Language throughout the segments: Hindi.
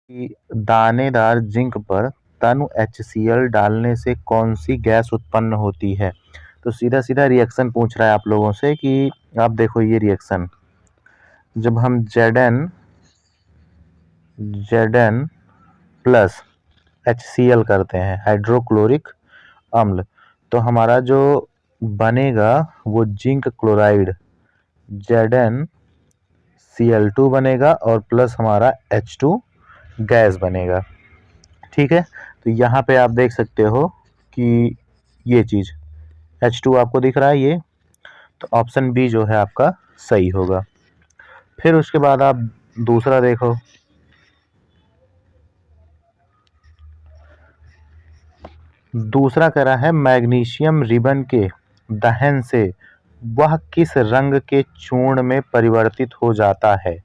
कि दानेदार जिंक पर तनु HCl डालने से कौन सी गैस उत्पन्न होती है। तो सीधा सीधा रिएक्शन पूछ रहा है आप लोगों से कि आप देखो ये रिएक्शन, जब हम Zn प्लस HCl करते हैं हाइड्रोक्लोरिक अम्ल, तो हमारा जो बनेगा वो जिंक क्लोराइड ZnCl2 बनेगा और प्लस हमारा H2 गैस बनेगा। ठीक है, तो यहाँ पे आप देख सकते हो कि ये चीज़ H2 आपको दिख रहा है ये, तो ऑप्शन बी जो है आपका सही होगा। फिर उसके बाद आप दूसरा देखो, दूसरा कह रहा है मैग्नीशियम रिबन के दहन से वह किस रंग के चूर्ण में परिवर्तित हो जाता है।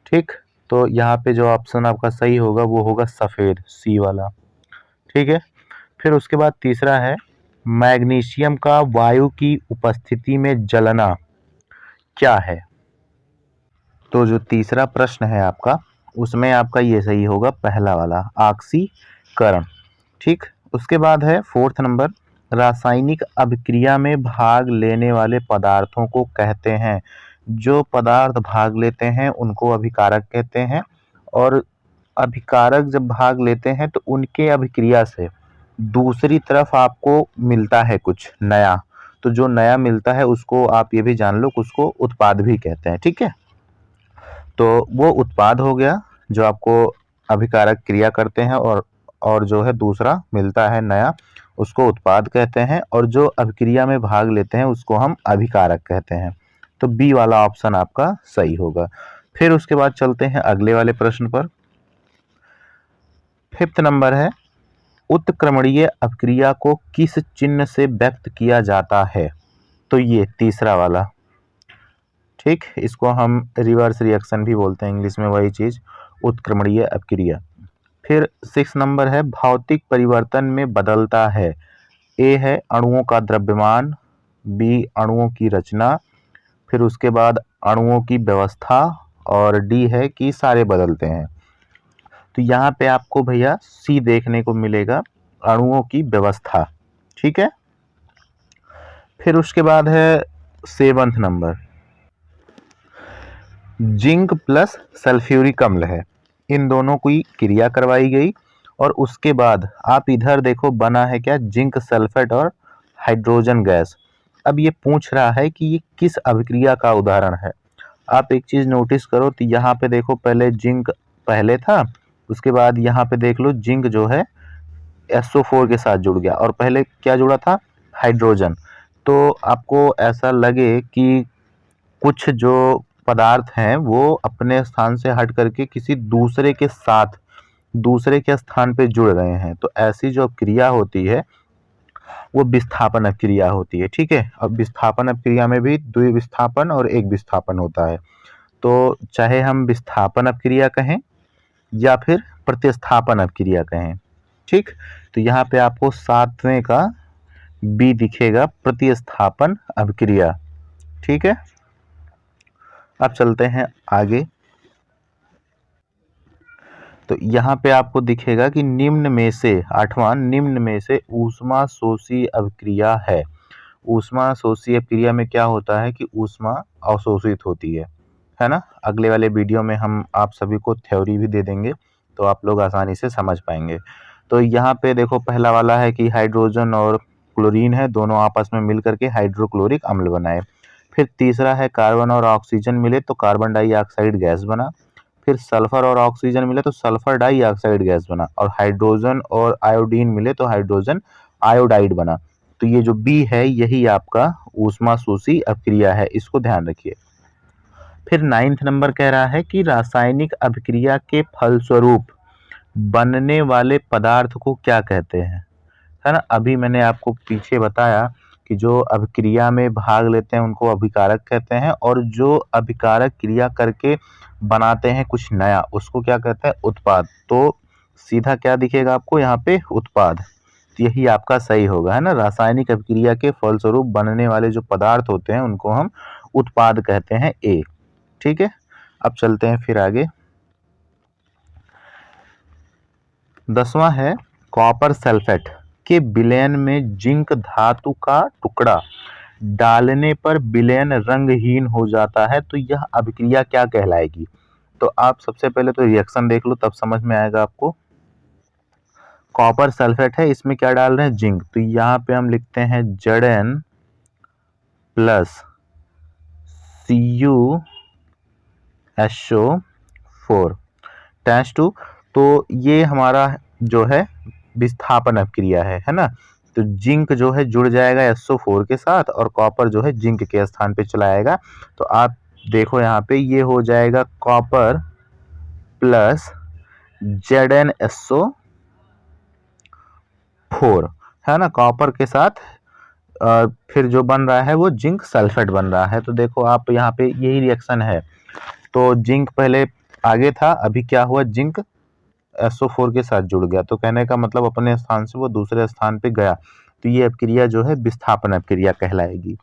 ठीक, तो यहाँ पे जो ऑप्शन आपका सही होगा वो होगा सफ़ेद, सी वाला। ठीक है, फिर उसके बाद तीसरा है मैग्नीशियम का वायु की उपस्थिति में जलना क्या है। तो जो तीसरा प्रश्न है आपका उसमें आपका ये सही होगा पहला वाला, ऑक्सीकरण। ठीक, उसके बाद है फोर्थ नंबर, रासायनिक अभिक्रिया में भाग लेने वाले पदार्थों को कहते हैं। जो पदार्थ भाग लेते हैं उनको अभिकारक कहते हैं, और अभिकारक जब भाग लेते हैं तो उनके अभिक्रिया से दूसरी तरफ आपको मिलता है कुछ नया, तो जो नया मिलता है उसको आप ये भी जान लो कि उसको उत्पाद भी कहते हैं। ठीक है, तो वो उत्पाद हो गया जो आपको अभिकारक क्रिया करते हैं, और जो है दूसरा मिलता है नया, उसको उत्पाद कहते हैं, और जो अभिक्रिया में भाग लेते हैं उसको हम अभिकारक कहते हैं। तो बी वाला ऑप्शन आपका सही होगा। फिर उसके बाद चलते हैं अगले वाले प्रश्न पर। फिफ्थ नंबर है, उत्क्रमणीय अभिक्रिया को किस चिन्ह से व्यक्त किया जाता है। तो ये तीसरा वाला, ठीक, इसको हम रिवर्स रिएक्शन भी बोलते हैं इंग्लिश में, वही चीज़ उत्क्रमणीय अभिक्रिया। फिर 6 नंबर है, भौतिक परिवर्तन में बदलता है। ए है अणुओं का द्रव्यमान, बी अणुओं की रचना, फिर उसके बाद अणुओं की व्यवस्था, और डी है कि सारे बदलते हैं। तो यहाँ पे आपको भैया सी देखने को मिलेगा, अणुओं की व्यवस्था। ठीक है, फिर उसके बाद है 7वां नंबर, जिंक प्लस सल्फ्यूरिक अम्ल है। इन दोनों की क्रिया करवाई गई और उसके बाद आप इधर देखो बना है क्या, जिंक सल्फेट और हाइड्रोजन गैस। अब ये पूछ रहा है कि ये किस अभिक्रिया का उदाहरण है। आप एक चीज़ नोटिस करो, तो यहाँ पे देखो पहले जिंक पहले था, उसके बाद यहाँ पे देख लो जिंक जो है SO4 के साथ जुड़ गया, और पहले क्या जुड़ा था, हाइड्रोजन। तो आपको ऐसा लगे कि कुछ जो पदार्थ हैं वो अपने स्थान से हट करके किसी दूसरे के साथ दूसरे के स्थान पे जुड़ गए हैं, तो ऐसी जो क्रिया होती है वो विस्थापन क्रिया होती है। ठीक है, अब विस्थापन क्रिया में भी द्विविस्थापन और एक विस्थापन होता है, तो चाहे हम विस्थापन क्रिया कहें या फिर प्रतिस्थापन क्रिया कहें। ठीक, तो यहाँ पे आपको 7वें का बी दिखेगा, प्रतिस्थापन अभिक्रिया। ठीक है, अब चलते हैं आगे। तो यहाँ पे आपको दिखेगा कि निम्न में से 8वां, निम्न में से ऊष्मा शोषी अभिक्रिया है। ऊष्मा शोषी अभिक्रिया में क्या होता है कि ऊष्मा अवशोषित होती है ना। अगले वाले वीडियो में हम आप सभी को थ्योरी भी दे देंगे, तो आप लोग आसानी से समझ पाएंगे। तो यहाँ पे देखो पहला वाला है कि हाइड्रोजन और क्लोरीन है, दोनों आपस में मिल करके हाइड्रोक्लोरिक अम्ल बनाए। फिर तीसरा है कार्बन और ऑक्सीजन मिले तो कार्बन डाइऑक्साइड गैस बना। फिर सल्फर और ऑक्सीजन मिले तो सल्फर डाइऑक्साइड गैस बना, और हाइड्रोजन और आयोडीन मिले तो हाइड्रोजन आयोडाइड बना। तो ये जो बी है यही आपका ऊष्मा शोषी अभिक्रिया है, इसको ध्यान रखिए। फिर 9वां नंबर कह रहा है कि रासायनिक अभिक्रिया के फलस्वरूप बनने वाले पदार्थ को क्या कहते हैं, है ना। अभी मैंने आपको पीछे बताया कि जो अभिक्रिया में भाग लेते हैं उनको अभिकारक कहते हैं, और जो अभिकारक क्रिया करके बनाते हैं कुछ नया उसको क्या कहते हैं, उत्पाद। तो सीधा क्या दिखेगा आपको यहाँ पे, उत्पाद। तो यही आपका सही होगा, है ना। रासायनिक अभिक्रिया के फलस्वरूप बनने वाले जो पदार्थ होते हैं उनको हम उत्पाद कहते हैं, ए। ठीक है, अब चलते हैं फिर आगे। 10वां है कॉपर सल्फेट के विलयन में जिंक धातु का टुकड़ा डालने पर विलयन रंगहीन हो जाता है, तो यह अभिक्रिया क्या कहलाएगी? तो आप सबसे पहले तो रिएक्शन देख लो, तब समझ में आएगा आपको। कॉपर सल्फेट है, इसमें क्या डाल रहे हैं? जिंक। तो यहाँ पे हम लिखते हैं Zn प्लस CuSO4 टैश टू। तो ये हमारा जो है विस्थापन अभिक्रिया है ना। तो जिंक जो है जुड़ जाएगा SO4 के साथ और कॉपर जो है जिंक के स्थान पे चला आएगा। तो आप देखो यहाँ पे ये हो जाएगा कॉपर प्लस ZnSO4 है ना। कॉपर के साथ फिर जो बन रहा है वो जिंक सल्फेट बन रहा है। तो देखो आप यहाँ पे यही रिएक्शन है। तो जिंक पहले आगे था, अभी क्या हुआ? जिंक SO4 के साथ जुड़ गया। तो कहने का मतलब अपने स्थान से वो दूसरे स्थान पे गया। तो ये अभिक्रिया जो है विस्थापन अभिक्रिया कहलाएगी।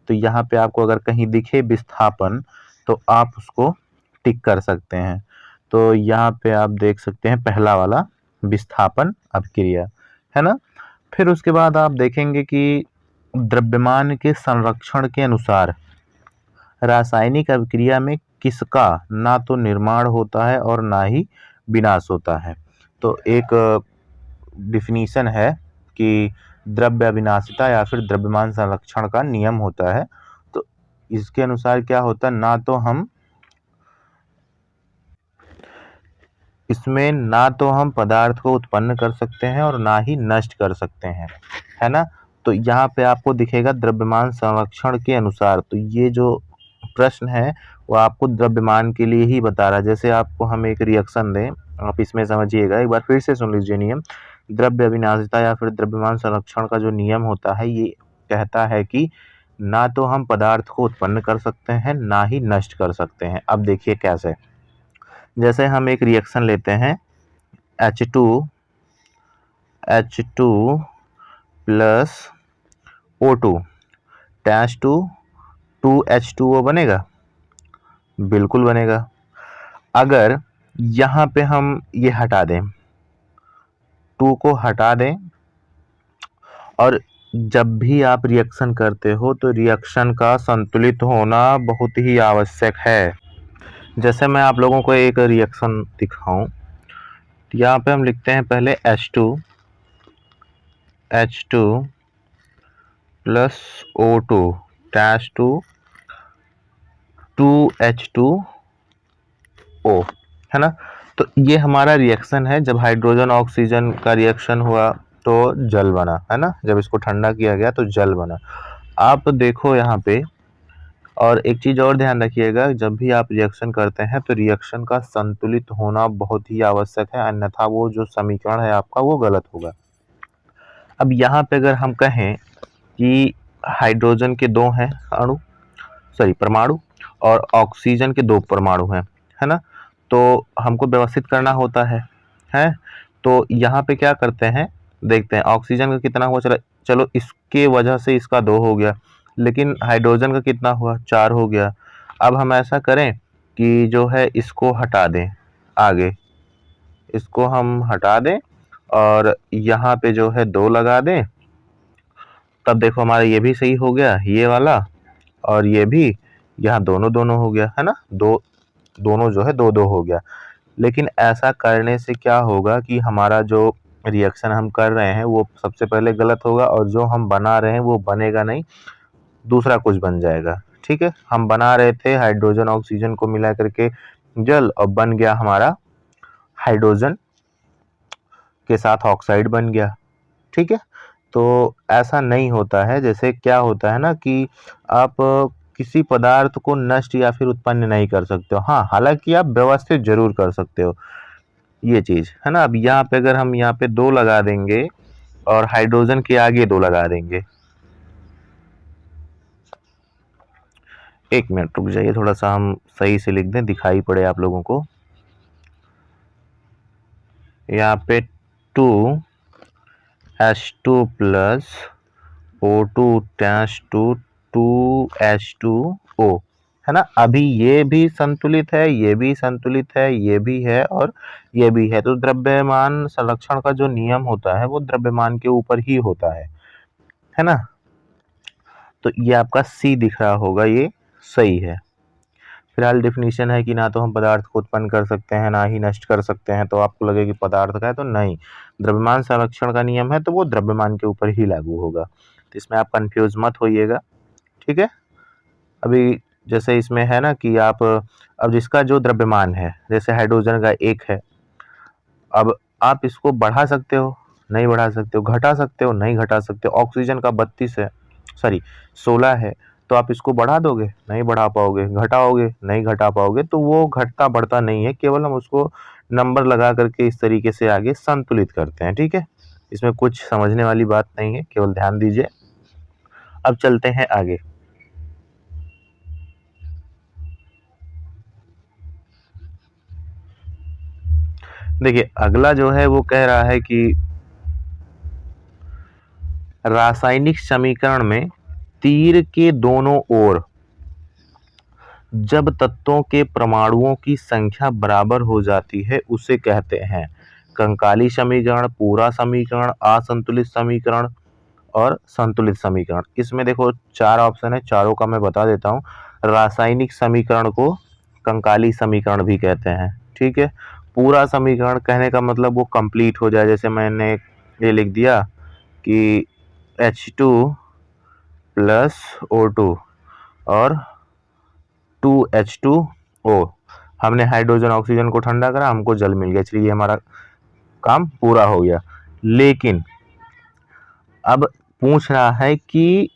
तो यहाँ पे आपको अगर कहीं दिखे विस्थापन तो आप उसको टिक कर सकते हैं। तो यहाँ पे आप देख सकते हैं पहला वाला विस्थापन अभिक्रिया है ना। फिर उसके बाद आप देखेंगे कि द्रव्यमान के संरक्षण के अनुसार रासायनिक अभिक्रिया में किसका ना तो निर्माण होता है और ना ही विनाश होता है। तो एक डिफिनीशन है कि द्रव्य अविनाशिता या फिर द्रव्यमान संरक्षण का नियम होता है। तो इसके अनुसार क्या होता है? इसमें ना तो हम पदार्थ को उत्पन्न कर सकते हैं और ना ही नष्ट कर सकते हैं, है ना। तो यहाँ पे आपको दिखेगा द्रव्यमान संरक्षण के अनुसार। तो ये जो प्रश्न है वो आपको द्रव्यमान के लिए ही बता रहा है। जैसे आपको हम एक रिएक्शन दें, आप इसमें समझिएगा, एक बार फिर से सुन लीजिए नियम। द्रव्य अविनाशिता या फिर द्रव्यमान संरक्षण का जो नियम होता है ये कहता है कि ना तो हम पदार्थ को उत्पन्न कर सकते हैं ना ही नष्ट कर सकते हैं। अब देखिए कैसे। जैसे हम एक रिएक्शन लेते हैं H2 plus O2 टैश to 2H2O बनेगा? बिल्कुल बनेगा। अगर यहाँ पे हम ये हटा दें, 2 को हटा दें, और जब भी आप रिएक्शन करते हो तो रिएक्शन का संतुलित होना बहुत ही आवश्यक है। जैसे मैं आप लोगों को एक रिएक्शन दिखाऊं, यहाँ पे हम लिखते हैं पहले H2 plus O2 टैश to 2H2O है ना। तो ये हमारा रिएक्शन है। जब हाइड्रोजन ऑक्सीजन का रिएक्शन हुआ तो जल बना, है ना। जब इसको ठंडा किया गया तो जल बना। आप देखो यहाँ पे, और एक चीज़ और ध्यान रखिएगा, जब भी आप रिएक्शन करते हैं तो रिएक्शन का संतुलित होना बहुत ही आवश्यक है, अन्यथा वो जो समीकरण है आपका वो गलत होगा। अब यहाँ पे अगर हम कहें कि हाइड्रोजन के 2 हैं परमाणु और ऑक्सीजन के 2 परमाणु हैं, है ना। तो हमको व्यवस्थित करना होता है। तो यहाँ पे क्या करते हैं, देखते हैं ऑक्सीजन का कितना हुआ। चलो इसके वजह से इसका 2 हो गया, लेकिन हाइड्रोजन का कितना हुआ? 4 हो गया। अब हम ऐसा करें कि जो है इसको हटा दें, आगे इसको हम हटा दें और यहाँ पे जो है 2 लगा दें। तब देखो हमारा ये भी सही हो गया, ये वाला, और ये भी, यहाँ दोनों हो गया, है ना। दोनों जो है 2-2 हो गया। लेकिन ऐसा करने से क्या होगा कि हमारा जो रिएक्शन हम कर रहे हैं वो सबसे पहले गलत होगा, और जो हम बना रहे हैं वो बनेगा नहीं, दूसरा कुछ बन जाएगा। ठीक है, हम बना रहे थे हाइड्रोजन ऑक्सीजन को मिला करके जल, और बन गया हमारा हाइड्रोजन के साथ ऑक्साइड बन गया। ठीक है, तो ऐसा नहीं होता है। जैसे क्या होता है ना कि आप किसी पदार्थ को नष्ट या फिर उत्पन्न नहीं कर सकते हो। हाँ, हालांकि आप व्यवस्थित जरूर कर सकते हो, ये चीज है ना। अब यहाँ पे अगर हम यहाँ पे 2 लगा देंगे और हाइड्रोजन के आगे 2 लगा देंगे, एक मिनट रुक जाइए, थोड़ा सा हम सही से लिख दें, दिखाई पड़े आप लोगों को। यहाँ पे 2H2 plus O2 टैश to 2H2O है ना। अभी ये भी संतुलित है, ये भी संतुलित है, ये भी है और ये भी है। तो द्रव्यमान संरक्षण का जो नियम होता है वो द्रव्यमान के ऊपर ही होता है ना। तो ये आपका सी दिख रहा होगा, ये सही है। फिलहाल डेफिनेशन है कि ना तो हम पदार्थ को उत्पन्न कर सकते हैं ना ही नष्ट कर सकते हैं, तो आपको लगे कि पदार्थ का है, तो नहीं। द्रव्यमान संरक्षण का नियम है तो वो द्रव्यमान के ऊपर ही लागू होगा, तो इसमें आप कंफ्यूज मत होइएगा, ठीक है। अभी जैसे इसमें है ना कि आप अब जिसका जो द्रव्यमान है, जैसे हाइड्रोजन का 1 है, अब आप इसको बढ़ा सकते हो, नहीं बढ़ा सकते हो, घटा सकते हो, नहीं घटा सकते हो। ऑक्सीजन का 32 है, सॉरी 16 है, तो आप इसको बढ़ा दोगे, नहीं बढ़ा पाओगे, घटाओगे, नहीं घटा पाओगे। तो वो घटता बढ़ता नहीं है, केवल हम उसको नंबर लगा करके इस तरीके से आगे संतुलित करते हैं, ठीक है। इसमें कुछ समझने वाली बात नहीं है, केवल ध्यान दीजिए। अब चलते हैं आगे। देखिए अगला जो है वो कह रहा है कि रासायनिक समीकरण में तीर के दोनों ओर जब तत्वों के परमाणुओं की संख्या बराबर हो जाती है उसे कहते हैं कंकाली समीकरण, पूरा समीकरण, असंतुलित समीकरण और संतुलित समीकरण। इसमें देखो 4 ऑप्शन है, चारों का मैं बता देता हूँ। रासायनिक समीकरण को कंकाली समीकरण भी कहते हैं, ठीक है। पूरा समीकरण कहने का मतलब वो कंप्लीट हो जाए, जैसे मैंने ये लिख दिया कि H2 प्लस O2 और 2H2O। हमने हाइड्रोजन ऑक्सीजन को ठंडा करा, हमको जल मिल गया, चलिए हमारा काम पूरा हो गया। लेकिन अब पूछ रहा है कि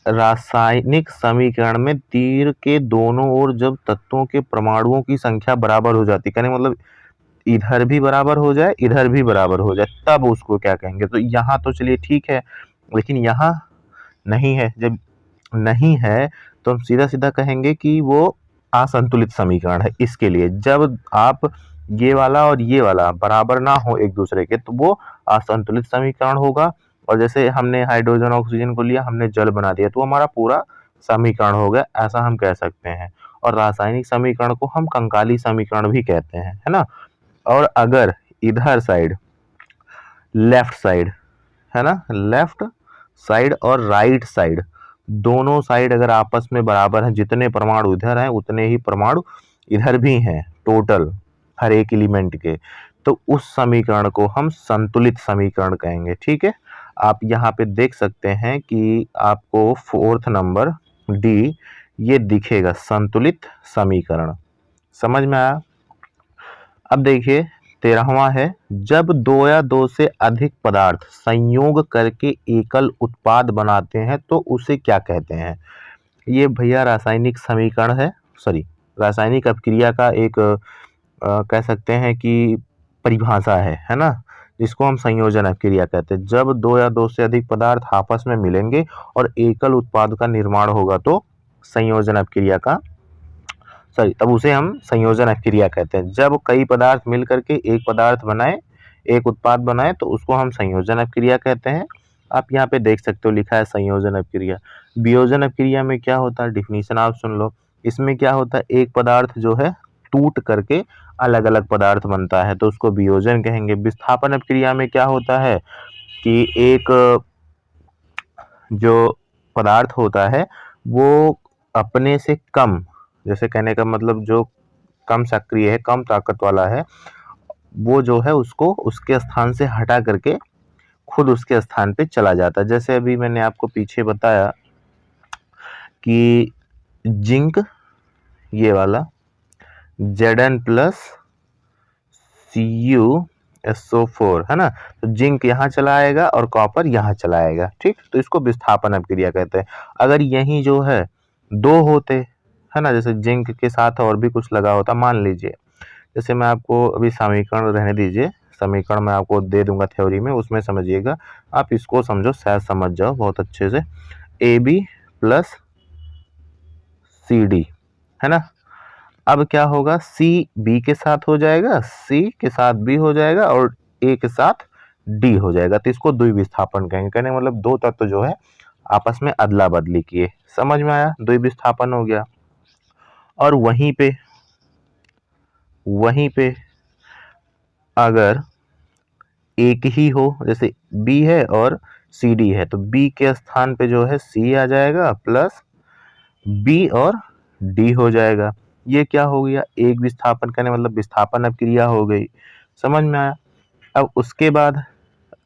रासायनिक समीकरण में तीर के दोनों ओर जब तत्वों के परमाणुओं की संख्या बराबर हो जाती है, कहने मतलब इधर भी बराबर हो जाए, इधर भी बराबर हो जाए, तब उसको क्या कहेंगे। तो यहाँ तो चलिए ठीक है, लेकिन यहाँ नहीं है। जब नहीं है तो हम सीधा सीधा कहेंगे कि वो असंतुलित समीकरण है। इसके लिए जब आप ये वाला और ये वाला बराबर ना हो एक दूसरे के, तो वो असंतुलित समीकरण होगा। और जैसे हमने हाइड्रोजन ऑक्सीजन को लिया, हमने जल बना दिया, तो हमारा पूरा समीकरण हो गया, ऐसा हम कह सकते हैं। और रासायनिक समीकरण को हम कंकाली समीकरण भी कहते हैं, है ना। और अगर इधर साइड लेफ्ट साइड है ना, लेफ्ट साइड और राइट साइड दोनों साइड अगर आपस में बराबर हैं, जितने परमाणु इधर हैं उतने ही परमाणु इधर भी हैं टोटल हर एक एलिमेंट के, तो उस समीकरण को हम संतुलित समीकरण कहेंगे, ठीक है। आप यहाँ पे देख सकते हैं कि आपको 4th नंबर डी ये दिखेगा, संतुलित समीकरण। समझ में आया। अब देखिए 13वां है, जब 2 या 2 से अधिक पदार्थ संयोग करके एकल उत्पाद बनाते हैं तो उसे क्या कहते हैं। ये भैया रासायनिक समीकरण है, सॉरी रासायनिक अपक्रिया का एक कह सकते हैं कि परिभाषा है ना, जिसको हम संयोजन अपक्रिया कहते हैं। जब 2 या 2 से अधिक पदार्थ आपस में मिलेंगे और एकल उत्पाद का निर्माण होगा तो संयोजन अपक्रिया का सॉरी तब उसे हम संयोजन अपक्रिया कहते हैं। जब कई पदार्थ मिल करके एक पदार्थ बनाए, एक उत्पाद बनाए, तो उसको हम संयोजन अपक्रिया कहते हैं। आप यहाँ पे देख सकते हो लिखा है संयोजन अपक्रिया। वियोजन अपक्रिया में क्या होता है, डिफिनीशन आप सुन लो। इसमें क्या होता है, एक पदार्थ जो है टूट करके अलग अलग पदार्थ बनता है, तो उसको वियोजन कहेंगे। विस्थापन अपक्रिया में क्या होता है कि एक जो पदार्थ होता है वो अपने से कम, जैसे कहने का मतलब जो कम सक्रिय है, कम ताकत वाला है, वो जो है उसको उसके स्थान से हटा करके खुद उसके स्थान पे चला जाता है। जैसे अभी मैंने आपको पीछे बताया कि जिंक ये वाला Zn प्लस CuSO4 है ना, तो जिंक यहाँ चला आएगा और कॉपर यहाँ चला आएगा, ठीक। तो इसको विस्थापन अपक्रिया कहते हैं। अगर यही जो है 2 होते है ना, जैसे जिंक के साथ और भी कुछ लगा होता, मान लीजिए जैसे मैं आपको अभी समीकरण रहने दीजिए, समीकरण मैं आपको दे दूंगा थ्योरी में, उसमें समझिएगा। आप इसको समझो, शायद समझ जाओ बहुत अच्छे से। AB प्लस CD है ना, अब क्या होगा, C B के साथ हो जाएगा, C के साथ B हो जाएगा और A के साथ D हो जाएगा, तो इसको द्विविस्थापन कहेंगे। कहने मतलब 2 तत्व जो है आपस में अदला बदली किए। समझ में आया, द्विविस्थापन हो गया। और वहीं पे अगर एक ही हो, जैसे बी है और सी डी है, तो बी के स्थान पे जो है सी आ जाएगा प्लस बी और डी हो जाएगा। ये क्या हो गया, एक विस्थापन करने मतलब विस्थापन अभिक्रिया हो गई। समझ में आया। अब उसके बाद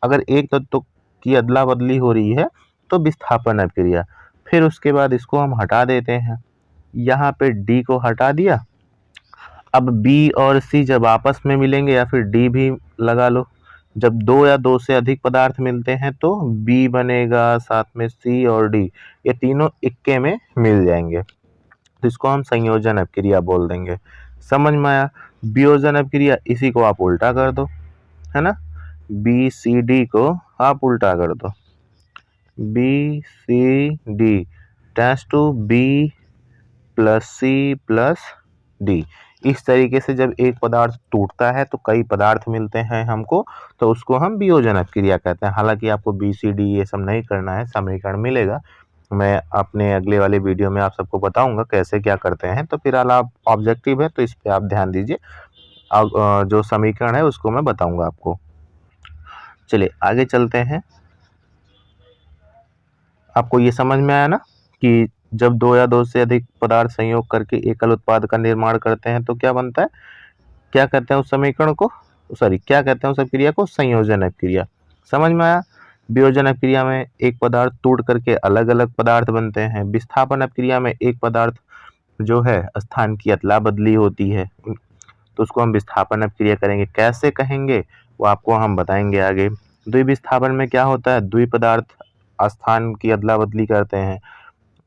अगर एक तत्व की अदला बदली हो रही है तो विस्थापन अभिक्रिया। फिर उसके बाद इसको हम हटा देते हैं, यहाँ पे डी को हटा दिया। अब बी और सी जब आपस में मिलेंगे, या फिर डी भी लगा लो, जब दो या दो से अधिक पदार्थ मिलते हैं तो बी बनेगा, साथ में सी और डी, ये तीनों इक्के में मिल जाएंगे, तो इसको हम संयोजन अभिक्रिया बोल देंगे। समझ में आया। वियोजन अभिक्रिया, इसी को आप उल्टा कर दो, है ना, बी सी डी को आप उल्टा कर दो, B C D tends to B plus C plus D. इस तरीके से जब एक पदार्थ टूटता है तो कई पदार्थ मिलते हैं हमको, तो उसको हम वियोजन अभिक्रिया कहते हैं। हालांकि आपको बी सी डी ये सब नहीं करना है, समीकरण मिलेगा, मैं अपने अगले वाले वीडियो में आप सबको बताऊंगा कैसे क्या करते हैं। तो फिलहाल आप ऑब्जेक्टिव है तो इस पे आप ध्यान दीजिए, जो समीकरण है उसको मैं बताऊंगा आपको। चलिए आगे चलते हैं। आपको ये समझ में आया ना कि जब दो या दो से अधिक पदार्थ संयोग करके एकल उत्पाद का निर्माण करते हैं तो क्या बनता है, क्या कहते हैं उस समीकरण को, सॉरी क्या कहते हैं उस अभिक्रिया को, संयोजन अभिक्रिया। समझ में आया। वियोजन अभिक्रिया में एक पदार्थ टूट करके अलग अलग पदार्थ बनते हैं। विस्थापन अभिक्रिया में एक पदार्थ जो है स्थान की अदला बदली होती है, तो उसको हम विस्थापन अभिक्रिया करेंगे। कैसे कहेंगे वो आपको हम बताएंगे आगे। द्विविस्थापन में क्या होता है, द्वि पदार्थ स्थान की अदला बदली करते हैं,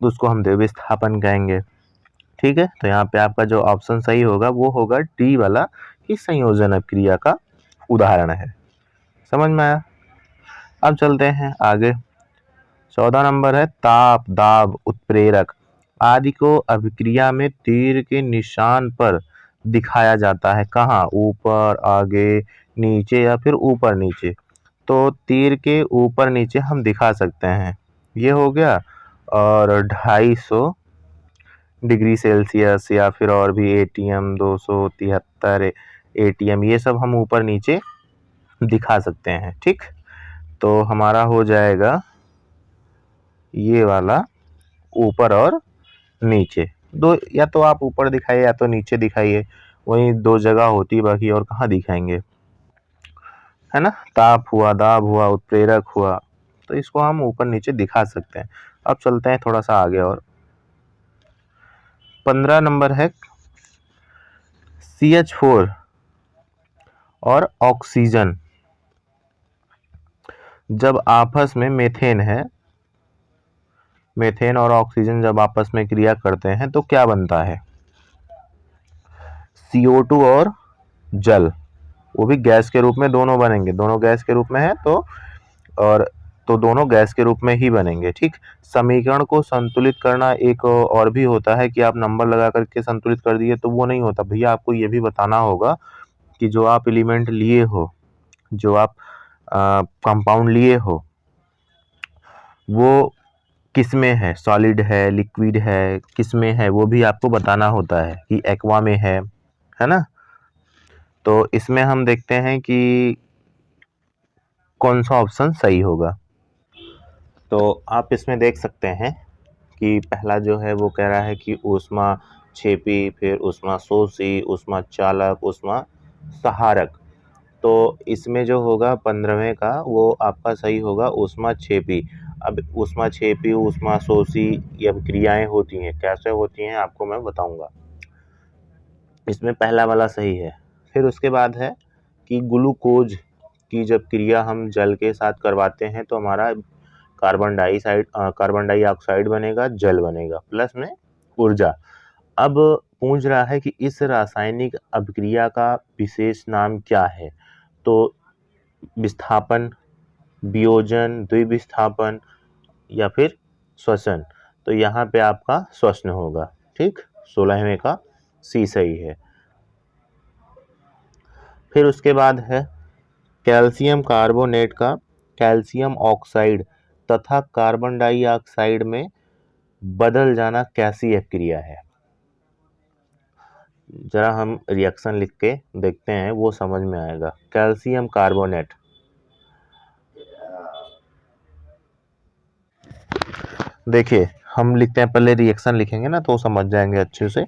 तो उसको हम द्विविस्थापन कहेंगे। ठीक है, तो यहाँ पे आपका जो ऑप्शन सही होगा वो होगा डी वाला, कि संयोजन अभिक्रिया का उदाहरण है। समझ में आया। अब चलते हैं आगे। 14 नंबर है ताप, दाब, उत्प्रेरक आदि को अभिक्रिया में तीर के निशान पर दिखाया जाता है। कहाँ, ऊपर, आगे, नीचे या फिर ऊपर नीचे। तो तीर के ऊपर नीचे हम दिखा सकते हैं, ये हो गया। और 250 डिग्री सेल्सियस या फिर और भी एटीएम 273 एटीएम, ये सब हम ऊपर नीचे दिखा सकते हैं। ठीक, तो हमारा हो जाएगा ये वाला ऊपर और नीचे। दो, या तो आप ऊपर दिखाइए या तो नीचे दिखाइए, वही दो जगह होती है, बाकी और कहाँ दिखाएंगे, है ना। ताप हुआ, दाब हुआ, उत्प्रेरक हुआ, तो इसको हम ऊपर नीचे दिखा सकते हैं। अब चलते हैं थोड़ा सा आगे और 15 नंबर है CH4 और ऑक्सीजन जब आपस में मेथेन और ऑक्सीजन जब आपस में क्रिया करते हैं तो क्या बनता है, CO2 और जल, वो भी गैस के रूप में दोनों बनेंगे, दोनों गैस के रूप में है तो दोनों गैस के रूप में ही बनेंगे। ठीक, समीकरण को संतुलित करना एक और भी होता है कि आप नंबर लगा करके संतुलित कर दिए, तो वो नहीं होता भैया। आपको ये भी बताना होगा कि जो आप एलिमेंट लिए हो, जो आप कंपाउंड लिए हो, वो किस में है, सॉलिड है, लिक्विड है, किस में है, वो भी आपको बताना होता है कि एक्वा में है ना। तो इसमें हम देखते हैं कि कौन सा ऑप्शन सही होगा। तो आप इसमें देख सकते हैं कि पहला जो है वो कह रहा है कि ऊष्मा छेपी, फिर ऊष्मा शोषी, ऊष्मा चालक, ऊष्मा सहारक। तो इसमें जो होगा 15वें का वो आपका सही होगा ऊष्मा छेपी। अब ऊष्मा छेपी, ऊष्मा शोषी, ये अब क्रियाएं होती हैं, कैसे होती हैं आपको मैं बताऊंगा। इसमें पहला वाला सही है। फिर उसके बाद है कि ग्लूकोज की जब क्रिया हम जल के साथ करवाते हैं तो हमारा कार्बन डाइऑक्साइड बनेगा, जल बनेगा, प्लस में ऊर्जा। अब पूछ रहा है कि इस रासायनिक अभिक्रिया का विशेष नाम क्या है, तो विस्थापन, वियोजन, द्विविस्थापन या फिर श्वसन। तो यहाँ पे आपका श्वसन होगा। ठीक, 16वें का सी सही है। फिर उसके बाद है कैल्शियम कार्बोनेट का कैल्शियम ऑक्साइड तथा कार्बन डाइऑक्साइड में बदल जाना कैसी अभिक्रिया है। जरा हम रिएक्शन लिख के देखते हैं, वो समझ में आएगा। कैल्शियम कार्बोनेट, देखिए हम लिखते हैं, पहले रिएक्शन लिखेंगे ना तो समझ जाएंगे अच्छे से।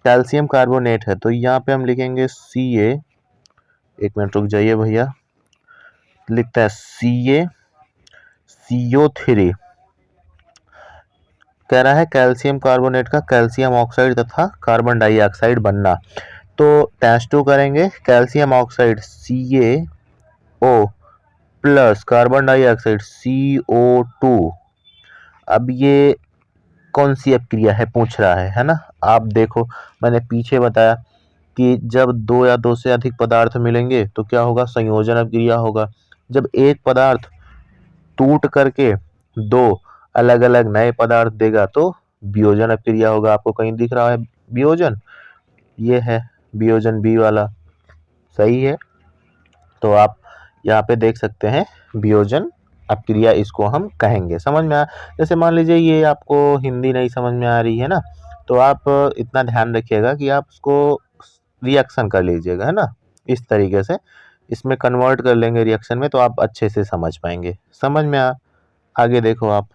कैल्शियम कार्बोनेट है तो यहाँ पे हम लिखेंगे Ca, एक मिनट रुक जाइए भैया, लिखते हैं CO3। कह रहा है कैल्शियम कार्बोनेट का कैल्शियम ऑक्साइड तथा कार्बन डाइऑक्साइड बनना। तो टेस्ट 2 करेंगे, calcium oxide CaO plus carbon dioxide CO2। अब ये कौन सी अपक्रिया है पूछ रहा है ना। आप देखो, मैंने पीछे बताया कि जब दो या दो से अधिक पदार्थ मिलेंगे तो क्या होगा, संयोजन अपक्रिया होगा। जब एक पदार्थ टूट करके दो अलग अलग नए पदार्थ देगा तो वियोजन अपक्रिया होगा। आपको कहीं दिख रहा है वियोजन, ये है वियोजन बी वाला, सही है। तो आप यहाँ पे देख सकते हैं वियोजन अपक्रिया इसको हम कहेंगे। समझ में आया? जैसे मान लीजिए ये आपको हिंदी नहीं समझ में आ रही है ना, तो आप इतना ध्यान रखिएगा कि आप उसको रिएक्शन कर लीजिएगा, है ना, इस तरीके से इसमें कन्वर्ट कर लेंगे रिएक्शन में, तो आप अच्छे से समझ पाएंगे। समझ में आगे देखो आप,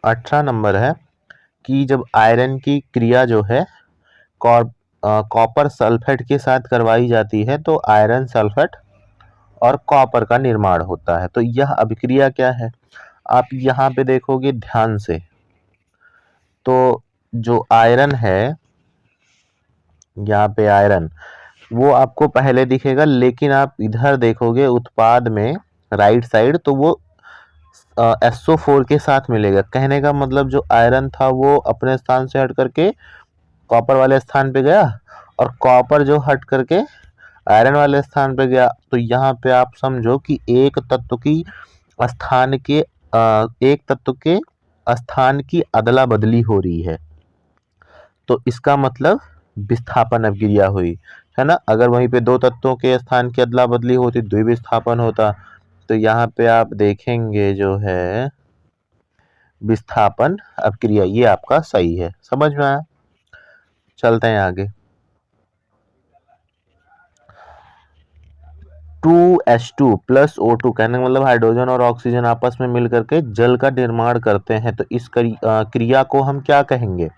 अठारह नंबर है कि जब आयरन की क्रिया जो है कॉपर सल्फेट के साथ करवाई जाती है तो आयरन सल्फेट और कॉपर का निर्माण होता है। तो यह अभिक्रिया क्या है, आप यहाँ पे देखोगे ध्यान से, तो जो आयरन है, यहाँ पे आयरन वो आपको पहले दिखेगा, लेकिन आप इधर देखोगे उत्पाद में राइट साइड, तो वो SO4 के साथ मिलेगा। कहने का मतलब जो आयरन था वो अपने स्थान से हट करके कॉपर वाले स्थान पे गया, और कॉपर जो हट करके आयरन वाले स्थान पे गया। तो यहाँ पे आप समझो कि एक तत्व के स्थान की अदला बदली हो रही है। तो इसका मतलब विस्थापन अपक्रिया हुई, है ना। अगर वहीं पे दो तत्वों के स्थान की अदला बदली होती द्विविस्थापन होता। तो यहाँ पे आप देखेंगे जो है विस्थापन अपक्रिया, ये आपका सही है। समझ में आया? चलते हैं आगे। 2H2 प्लस O2, कहने का मतलब हाइड्रोजन और ऑक्सीजन आपस में मिलकर के जल का निर्माण करते हैं। तो इस क्रिया को हम क्या कहेंगे,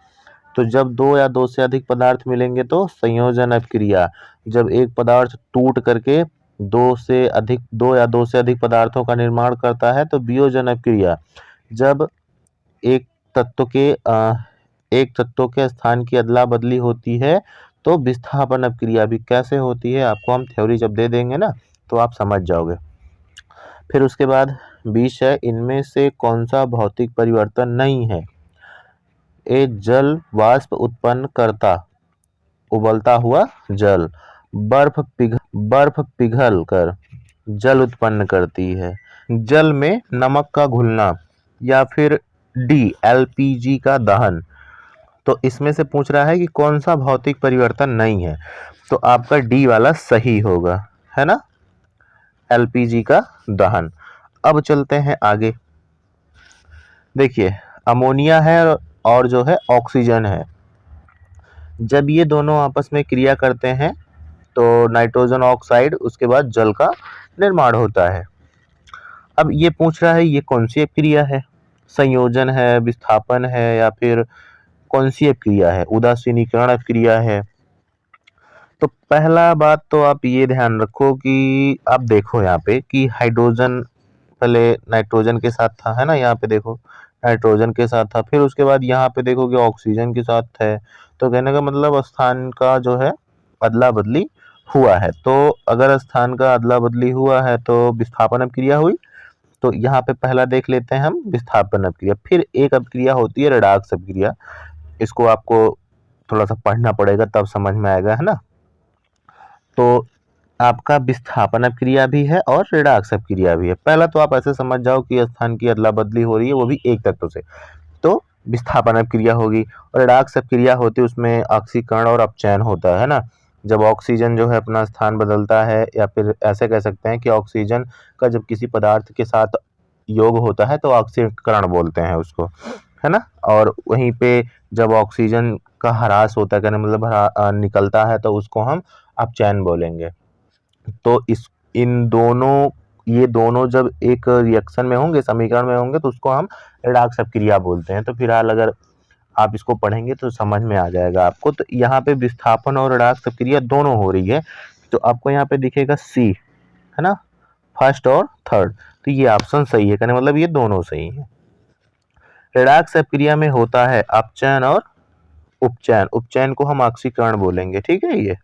तो जब दो या दो से अधिक पदार्थ मिलेंगे तो संयोजन अपक्रिया। जब एक पदार्थ टूट करके दो या दो से अधिक पदार्थों का निर्माण करता है तो वियोजन अपक्रिया। जब एक तत्व के स्थान की अदला बदली होती है तो विस्थापन अपक्रिया भी कैसे होती है, आपको हम थ्योरी जब दे देंगे ना तो आप समझ जाओगे। फिर उसके बाद 20 है, इनमें से कौन सा भौतिक परिवर्तन नहीं है। ए जल वाष्प उत्पन्न करता, उबलता हुआ जल। बर्फ पिघल कर जल उत्पन्न करती है। जल में नमक का घुलना, या फिर डी LPG का दहन। तो इसमें से पूछ रहा है कि कौन सा भौतिक परिवर्तन नहीं है, तो आपका डी वाला सही होगा, है ना, LPG का दहन। अब चलते हैं आगे। देखिए अमोनिया है और जो है ऑक्सीजन है, जब ये दोनों आपस में क्रिया करते हैं तो नाइट्रोजन ऑक्साइड, उसके बाद जल का निर्माण होता है। अब ये पूछ रहा है ये कौन सी क्रिया है, संयोजन है, विस्थापन है, या फिर कौन सी क्रिया है, उदासीनीकरण क्रिया है। तो पहला बात तो आप ये ध्यान रखो कि आप देखो यहाँ पे कि हाइड्रोजन पहले नाइट्रोजन के साथ था, है ना, यहाँ पे देखो नाइट्रोजन के साथ था, फिर उसके बाद यहाँ पे देखोगे ऑक्सीजन के साथ है। तो कहने का मतलब स्थान का जो है अदला बदली हुआ है। तो अगर स्थान का अदला बदली हुआ है तो विस्थापन अपक्रिया हुई। तो यहाँ पे पहला देख लेते हैं हम विस्थापन अपक्रिया। फिर एक अपक्रिया होती है रेडॉक्स अपक्रिया, इसको आपको थोड़ा सा पढ़ना पड़ेगा तब समझ में आएगा, है ना। तो आपका विस्थापन अपक्रिया भी है और रेडॉक्स अपक्रिया भी है। पहला तो आप ऐसे समझ जाओ कि स्थान की अदला बदली हो रही है, वो भी एक तत्व से, तो विस्थापन अपक्रिया होगी। और रेडॉक्स अपक्रिया होती है उसमें ऑक्सीकरण और अपचयन होता है ना। जब ऑक्सीजन जो है अपना स्थान बदलता है, या फिर ऐसे कह सकते हैं कि ऑक्सीजन का जब किसी पदार्थ के साथ योग होता है तो ऑक्सीकरण बोलते हैं उसको, है ना। और वहीं पे जब ऑक्सीजन का ह्रास होता है, कहने मतलब निकलता है, तो उसको हम अपचयन बोलेंगे। तो इस इन दोनों ये दोनों जब एक रिएक्शन में होंगे, समीकरण में होंगे, तो उसको हम रेडॉक्स अपक्रिया बोलते हैं। तो फिलहाल अगर आप इसको पढ़ेंगे तो समझ में आ जाएगा आपको। तो यहाँ पे विस्थापन और रेडॉक्स अपक्रिया दोनों हो रही है। तो आपको यहाँ पे दिखेगा सी, है ना, फर्स्ट और थर्ड। तो ये ऑप्शन सही है, कहने मतलब ये दोनों सही है। रेडॉक्स अपक्रिया में होता है अपचयन और उपचयन। उपचयन को हम ऑक्सीकरण बोलेंगे, ठीक है। ये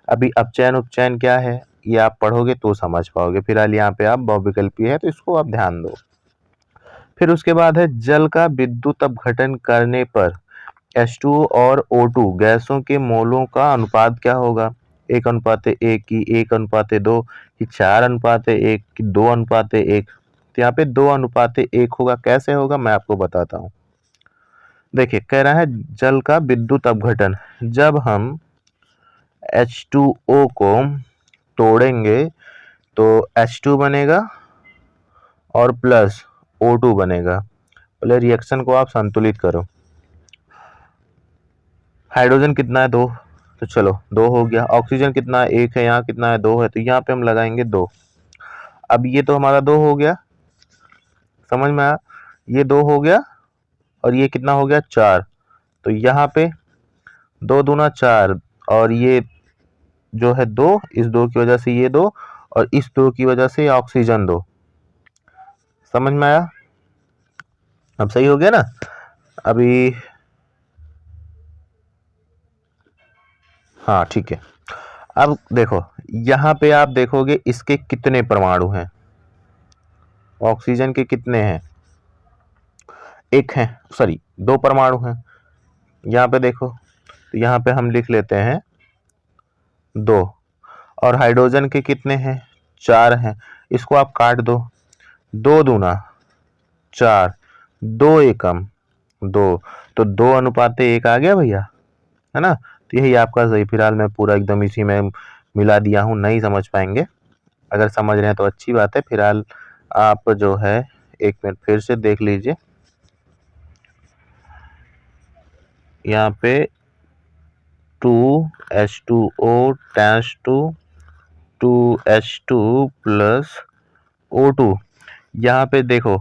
अभी अपचयन उपचयन क्या है ये आप पढ़ोगे तो समझ पाओगे। फिलहाल यहाँ पे आप बहुविकल्पीय है तो इसको आप ध्यान दो। फिर उसके बाद है जल का विद्युत अपघटन करने पर H2O और O2 गैसों के मोलों का अनुपात क्या होगा? 1:1 की 1:2 की 4:1 की 2:1। तो यहाँ पे 2:1 होगा। कैसे होगा मैं आपको बताता हूँ। देखिए कह रहा है जल का विद्युत अपघटन, जब हम H2O को तोड़ेंगे तो H2 बनेगा और प्लस O2 बनेगा। पहले रिएक्शन को आप संतुलित करो। हाइड्रोजन कितना है? 2, तो चलो 2 हो गया। ऑक्सीजन कितना है? 1 है। यहाँ कितना है? 2 है। तो यहाँ पे हम लगाएंगे 2। अब ये तो हमारा 2 हो गया, समझ में आया? ये 2 हो गया और ये कितना हो गया? 4। तो यहाँ पे 2 दूना 4 और ये जो है 2, इस 2 की वजह से ये 2 और इस 2 की वजह से ऑक्सीजन 2। समझ में आया? अब सही हो गया ना। अभी हाँ ठीक है। अब देखो यहाँ पे आप देखोगे इसके कितने परमाणु हैं। ऑक्सीजन के कितने हैं? 1 है, सॉरी 2 परमाणु हैं। यहाँ पे देखो, तो यहाँ पे हम लिख लेते हैं 2। और हाइड्रोजन के कितने हैं? 4 हैं। इसको आप काट दो। 2 दूना 4, 2 एकम 2, तो 2:1 आ गया भैया, है ना। तो यही आपका सही। फिलहाल मैं पूरा एकदम इसी में मिला दिया हूँ, नहीं समझ पाएंगे। अगर समझ रहे हैं तो अच्छी बात है। फिलहाल आप जो है 1 मिनट फिर से देख लीजिए। यहाँ पे 2H2O tense to 2H2 plus O2। यहाँ पे देखो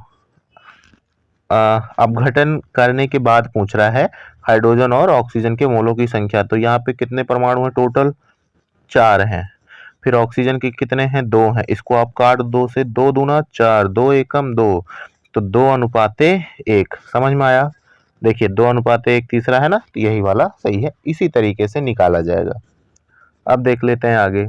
अपघटन करने के बाद पूछ रहा है हाइड्रोजन और ऑक्सीजन के मोलों की संख्या। तो यहाँ पे कितने परमाणु हैं? टोटल 4 हैं। फिर ऑक्सीजन के कितने हैं? 2 हैं। इसको आप काट 2 से, 2 दूना 4, 2 एकम 2, तो 2:1। समझ में आया? देखिए 2:1 तीसरा है ना, तो यही वाला सही है। इसी तरीके से निकाला जाएगा। अब देख लेते हैं आगे।